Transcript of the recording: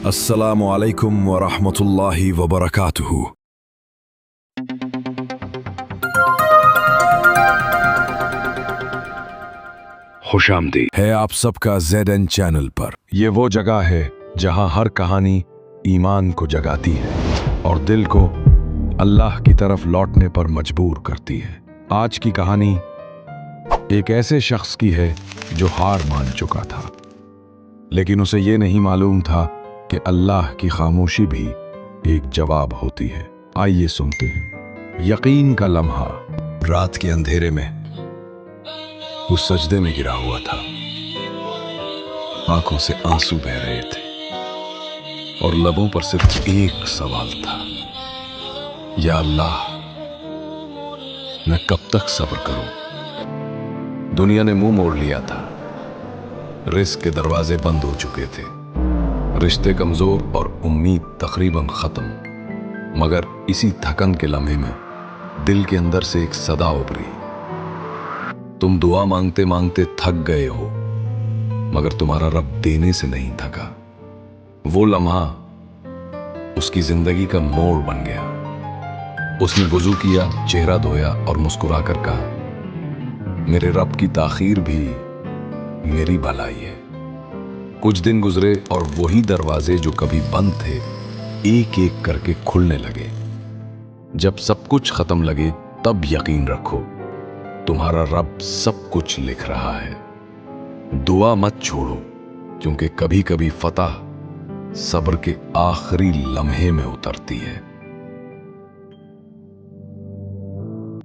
السلام علیکم ورحمۃ اللہ وبرکاتہ۔ خوش آمدید ہے آپ سب کا ZN چینل پر۔ یہ وہ جگہ ہے جہاں ہر کہانی ایمان کو جگاتی ہے اور دل کو اللہ کی طرف لوٹنے پر مجبور کرتی ہے۔ آج کی کہانی ایک ایسے شخص کی ہے جو ہار مان چکا تھا، لیکن اسے یہ نہیں معلوم تھا کہ اللہ کی خاموشی بھی ایک جواب ہوتی ہے۔ آئیے سنتے ہیں۔ یقین کا لمحہ۔ رات کے اندھیرے میں وہ سجدے میں گرا ہوا تھا، آنکھوں سے آنسو بہہ رہے تھے اور لبوں پر صرف ایک سوال تھا، یا اللہ، میں کب تک صبر کروں؟ دنیا نے منہ موڑ لیا تھا، رزق کے دروازے بند ہو چکے تھے، رشتے کمزور اور امید تقریباً ختم، مگر اسی تھکن کے لمحے میں دل کے اندر سے ایک صدا ابھری۔ تم دعا مانگتے مانگتے تھک گئے ہو، مگر تمہارا رب دینے سے نہیں تھکا۔ وہ لمحہ اس کی زندگی کا موڑ بن گیا۔ اس نے وضو کیا، چہرہ دھویا اور مسکرا کر کہا، میرے رب کی تاخیر بھی میری بھلائی ہے۔ کچھ دن گزرے اور وہی دروازے جو کبھی بند تھے ایک ایک کر کے کھلنے لگے۔ جب سب کچھ ختم لگے تب یقین رکھو، تمہارا رب سب کچھ لکھ رہا ہے۔ دعا مت چھوڑو، کیونکہ کبھی کبھی فتح صبر کے آخری لمحے میں اترتی ہے۔